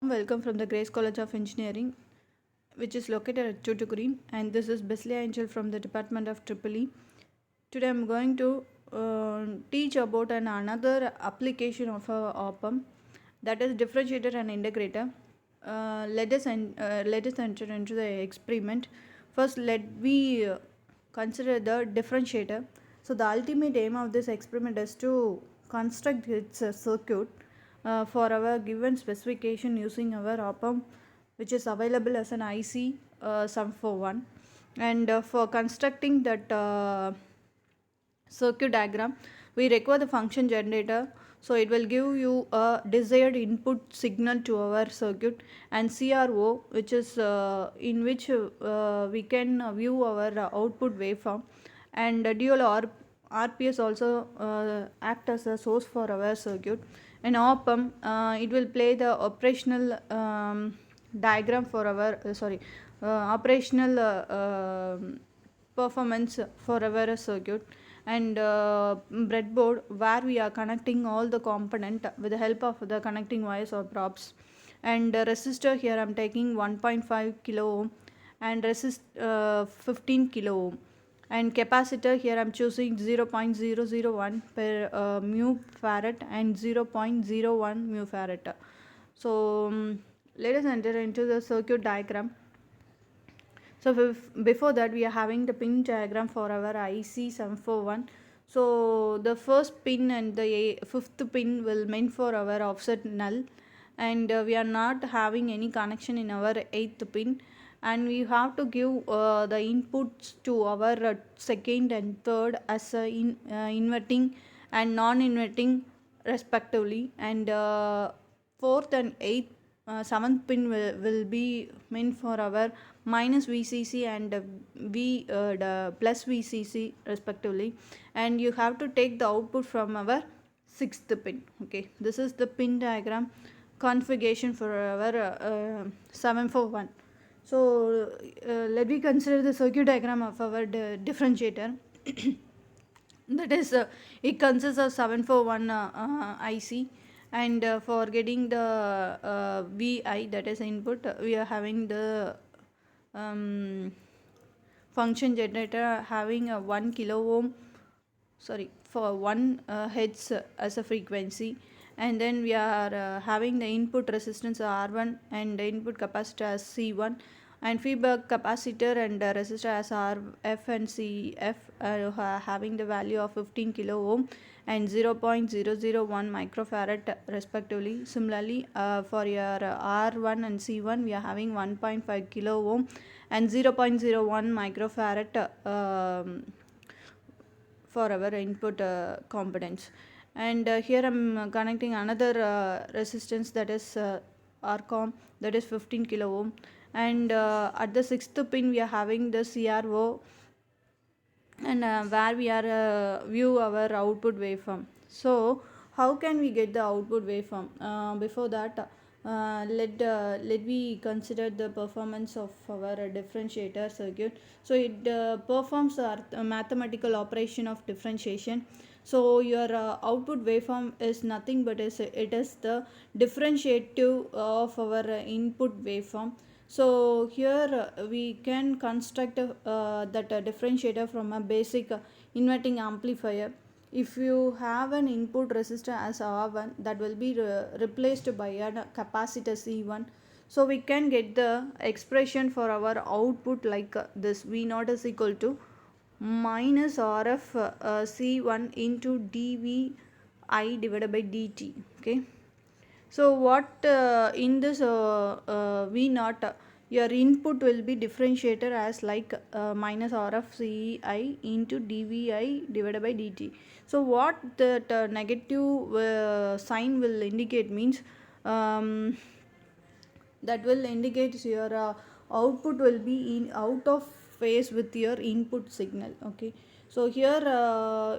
Welcome from the Grace College of Engineering, which is located at Tuticorin, and this is Beslia Angel from the Department of EEE. Today I'm going to teach about another application of a op-amp, that is differentiator and integrator. Let us enter into the experiment. First, let me consider the differentiator. So the ultimate aim of this experiment is to construct its circuit for our given specification using our op-amp, which is available as an IC 741. And for constructing that circuit diagram, we require the function generator. So it will give you a desired input signal to our circuit, and CRO, which is in which we can view our output waveform, and dual RPS also act as a source for our circuit. And op-amp, it will play the operational diagram for our operational performance for our circuit. And breadboard, where we are connecting all the component with the help of the connecting wires or props. And resistor, here I'm taking 1.5 kilo ohm, and resist 15 kilo ohm. And capacitor, here I'm choosing 0.001 per mu farad and 0.01 mu farad. So let us enter into the circuit diagram. So before that, we are having the pin diagram for our IC 741. So the first pin and the fifth pin will meant for our offset null, and we are not having any connection in our eighth pin, and we have to give the inputs to our second and third as inverting and non-inverting respectively, and fourth and eighth seventh pin will be meant for our minus VCC and the plus VCC respectively, and you have to take the output from our sixth pin. Okay, this is the pin diagram configuration for our 741. So let me consider the circuit diagram of our differentiator. That is, it consists of 741 IC, and for getting the Vi, that is input, we are having the function generator having a 1 kilo ohm, for 1 hertz as a frequency, and then we are having the input resistance R1 and the input capacitor as C1, and feedback capacitor and resistor as RF and CF are having the value of 15 kilo ohm and 0.001 microfarad respectively. Similarly, for your R1 and C1, we are having 1.5 kilo ohm and 0.01 microfarad for our input components. And here I'm connecting another resistance, that is RCOM, that is 15 kilo ohm, and at the sixth pin we are having the CRO, and where we are view our output waveform. So how can we get the output waveform? Before that, let me consider the performance of our differentiator circuit. So it performs a mathematical operation of differentiation. So your output waveform is nothing but it is the differentiative of our input waveform. So here we can construct that differentiator from a basic inverting amplifier. If you have an input resistor as R1, that will be replaced by a capacitor C1. So we can get the expression for our output like this: V0 is equal to minus RF C1 into dVi divided by dt. Okay. So what in this V naught, your input will be differentiated as like minus RF CI into dVi divided by dt. So what that negative sign will indicate means, that will indicate your output will be in out of phase with your input signal. Okay, so here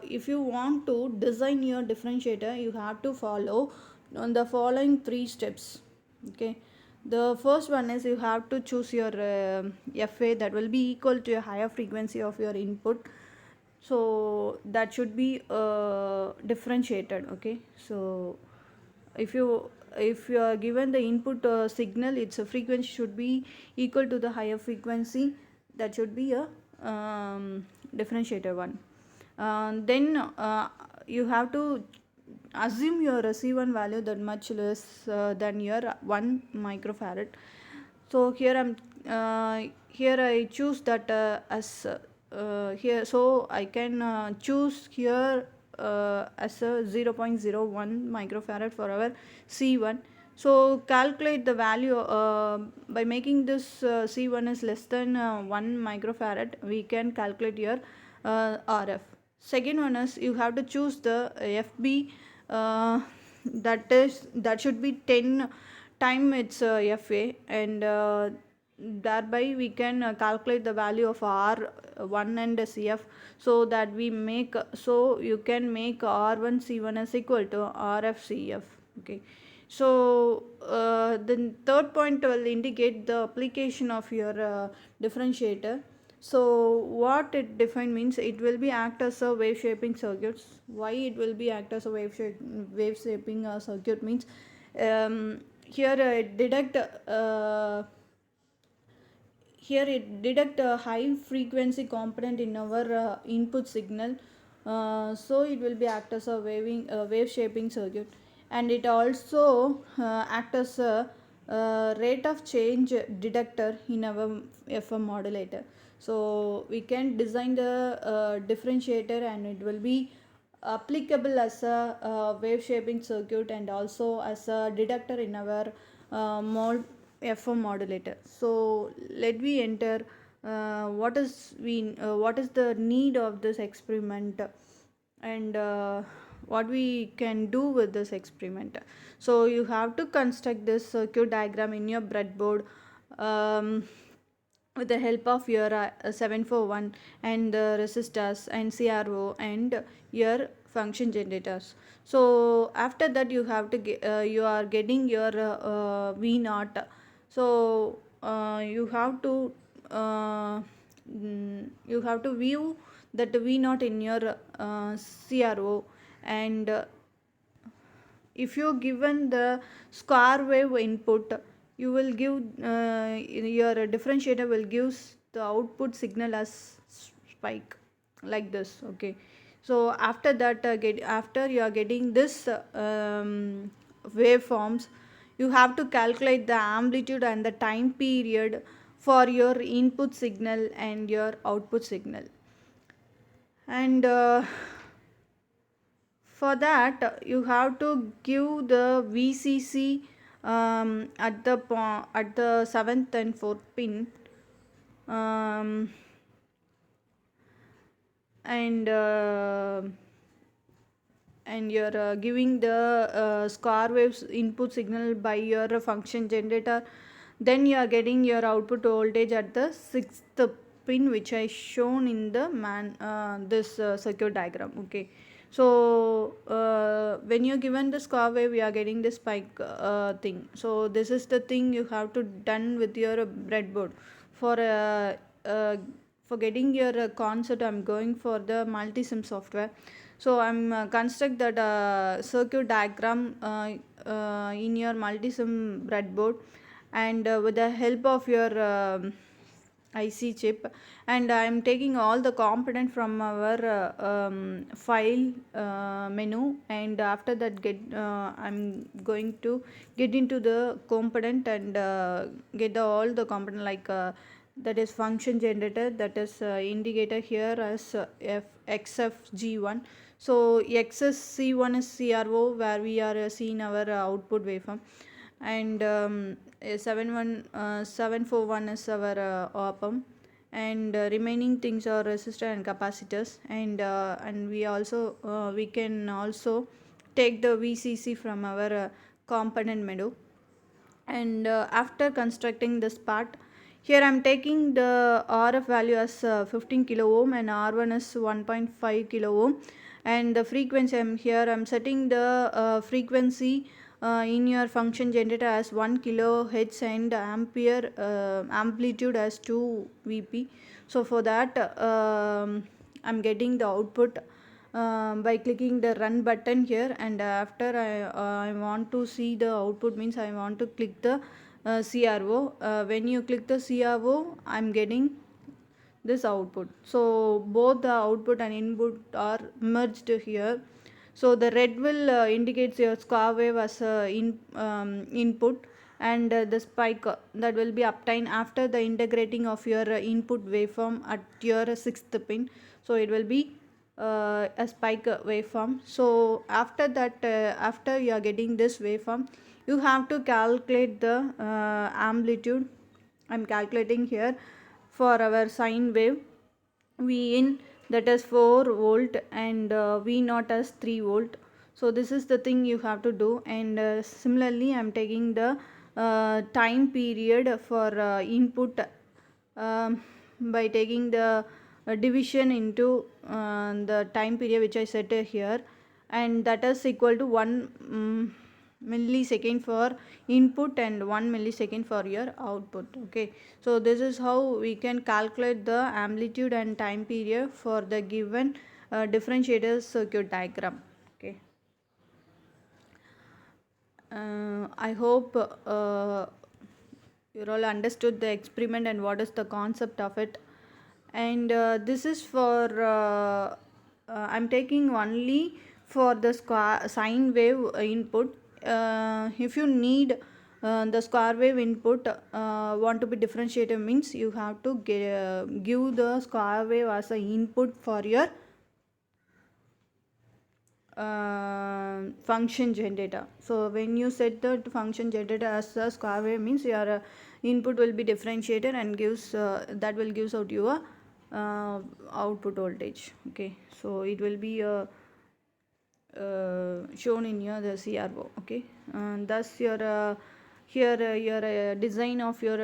if you want to design your differentiator, you have to follow on the following 3 steps. Okay, the first one is you have to choose your FA that will be equal to a higher frequency of your input, so that should be differentiated. Okay, so if you if you are given the input signal, its frequency should be equal to the higher frequency. That should be a differentiator one. Then you have to assume your C1 value that much less than your 1 microfarad. So here I choose that as here, so I can choose here as a 0.01 microfarad for our C1. So calculate the value by making this C1 is less than 1 microfarad. We can calculate your RF. Second one is you have to choose the FB, that should be 10 time its FA, and thereby we can calculate the value of R1 and CF, so that we make, so you can make R1 C1 is equal to RF CF. Okay, so the third point will indicate the application of your differentiator. So what it define means, it will be act as a wave shaping circuits. Why it will be act as a wave shaping circuit means, here it detect a high frequency component in our input signal, so it will be act as a wave shaping circuit. And it also act as a rate of change detector in our FM modulator. So we can design the differentiator, and it will be applicable as a wave shaping circuit, and also as a detector in our FM modulator. So let me enter what is the need of this experiment, and what we can do with this experiment. So you have to construct this circuit diagram in your breadboard with the help of your 741 and the resistors and CRO and your function generators. So after that you have to you are getting your V naught. So you have to view that V naught in your CRO, and if you given the square wave input, you will give your differentiator will give the output signal as spike, like this. Okay, so after that after you are getting this waveforms, you have to calculate the amplitude and the time period for your input signal and your output signal. And for that you have to give the VCC at the 7th and 4th pin, and you're giving the square waves input signal by your function generator. Then you are getting your output voltage at the 6th pin, which I shown in the this circuit diagram. Okay, so when you're given the square wave, we are getting the spike thing. So this is the thing you have to done with your breadboard. For getting your concept, I'm going for the multisim software. So I'm construct that circuit diagram in your multisim breadboard, and with the help of your IC chip, and I am taking all the component from our file menu, and after that I'm going to get into the component, and get all the component, like that is function generator, that is indicator here as XFG1. So XSC1 is CRO, where we are seeing our output waveform, and 741 is our op-amp, and remaining things are resistor and capacitors, and we can also take the VCC from our component menu. And after constructing this part, here I am taking the RF value as 15 kilo ohm, and R1 is 1.5 kilo ohm, and the frequency I am setting the frequency in your function generator as 1 kilohertz, and ampere amplitude as 2 Vp. So for that I'm getting the output by clicking the run button here, and after I want to see the output, means I want to click the CRO. When you click the CRO, I'm getting this output. So both the output and input are merged here. So the red will indicates your square wave as input, and the spike that will be obtained after the integrating of your input waveform at your sixth pin. So it will be a spike waveform. So after that, after you are getting this waveform, you have to calculate the amplitude. I'm calculating here for our sine wave. V in, that is 4 volt, and V naught as 3 volt. So this is the thing you have to do. And similarly I'm taking the time period for input, by taking the division into the time period which I set here, and that is equal to 1 millisecond for input and 1 millisecond for your output. Okay, so this is how we can calculate the amplitude and time period for the given differentiator circuit diagram. Okay, I hope you all understood the experiment and what is the concept of it. And this is for I'm taking only for the sine wave input. If you need the square wave input want to be differentiated, means you have to give the square wave as a input for your function generator. So when you set the function generator as a square wave, means your input will be differentiated and gives that will gives out your output voltage. Okay, so it will be shown in your the CRO. Okay, thus your here your design of your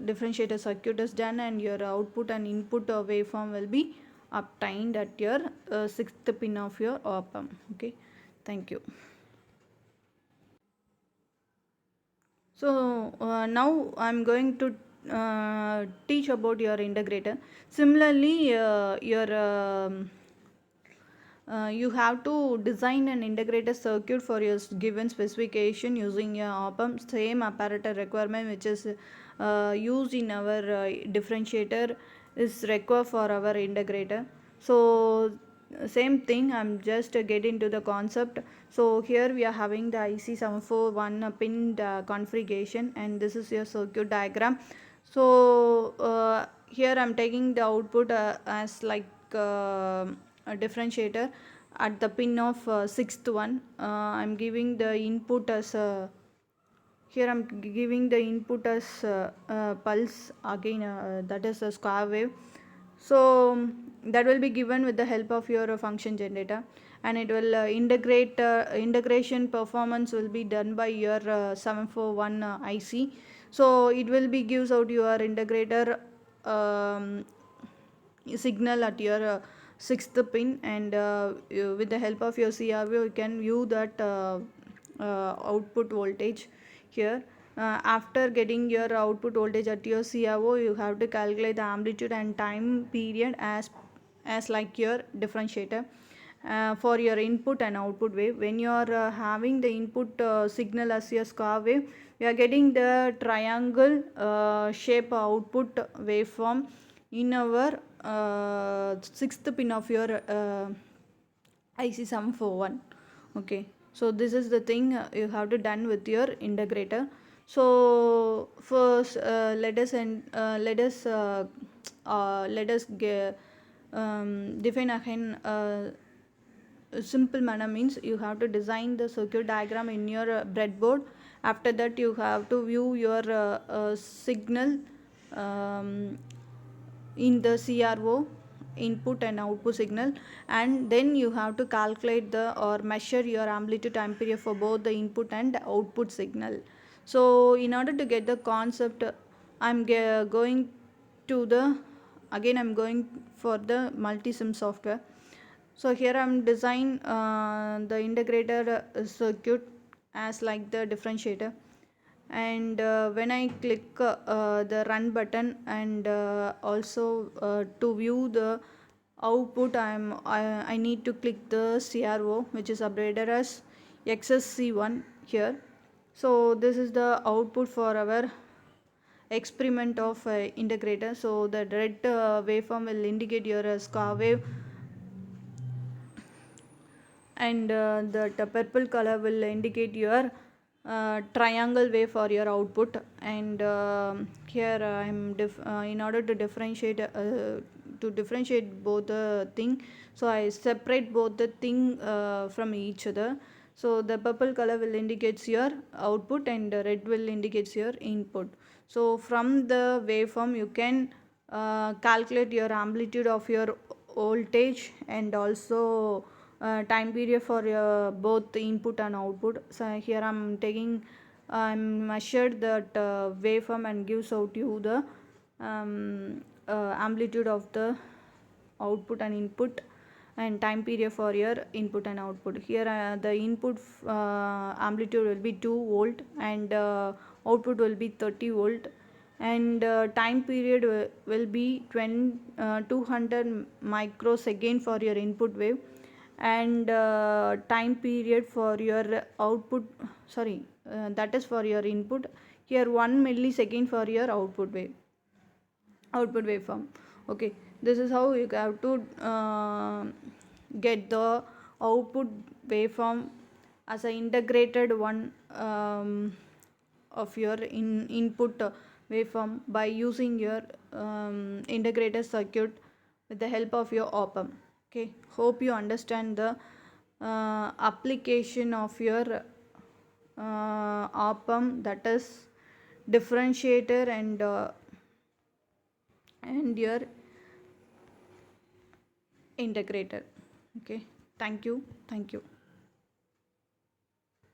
differentiator circuit is done, and your output and input waveform will be obtained at your sixth pin of your op-amp. Okay, thank you. So now I'm going to teach about your integrator. Similarly, you have to design an integrated circuit for your given specification using your op-amp. Same apparatus requirement which is used in our differentiator is required for our integrator. So same thing, I'm just get into the concept. So here we are having the IC741 pin configuration, and this is your circuit diagram. So here I'm taking the output as like a differentiator at the pin of sixth one. I'm giving the input as here I'm giving the input as pulse again, that is a square wave. So that will be given with the help of your function generator, and it will integrate integration performance will be done by your 741 IC. So it will be gives out your integrator signal at your sixth pin, and with the help of your CRO you can view that output voltage here. After getting your output voltage at your CRO, you have to calculate the amplitude and time period as like your differentiator for your input and output wave. When you are having the input signal as your square wave, we are getting the triangle shape output waveform in our sixth pin of your IC741. Okay, so this is the thing you have to done with your integrator. So first let us define again simple manner, means you have to design the circuit diagram in your breadboard. After that you have to view your signal in the CRO, input and output signal, and then you have to calculate the or measure your amplitude time period for both the input and output signal. So in order to get the concept, I'm going to the again I'm going for the multisim software. So here I'm design the integrator circuit as like the differentiator, and when I click the run button, and also to view the output, I need to click the CRO, which is updated as XSC1 here. So this is the output for our experiment of integrator. So the red waveform will indicate your scar wave, and the purple color will indicate your triangle wave for your output. And here in order to differentiate both the thing, so I separate both the thing from each other. So the purple color will indicates your output, and red will indicates your input. So from the waveform you can calculate your amplitude of your voltage, and also time period for both input and output. So here I'm measured that waveform and gives out you the amplitude of the output and input, and time period for your input and output. Here the input amplitude will be 2 volt, and output will be 30 volt, and time period will be 200 microsecond for your input wave, and time period for your output, sorry, that is for your input. Here 1 millisecond for your output waveform. Okay, this is how you have to get the output waveform as an integrated one of your input waveform by using your integrated circuit with the help of your op-amp. Okay, hope you understand the application of your op-amp, that is differentiator and your integrator. Okay, thank you.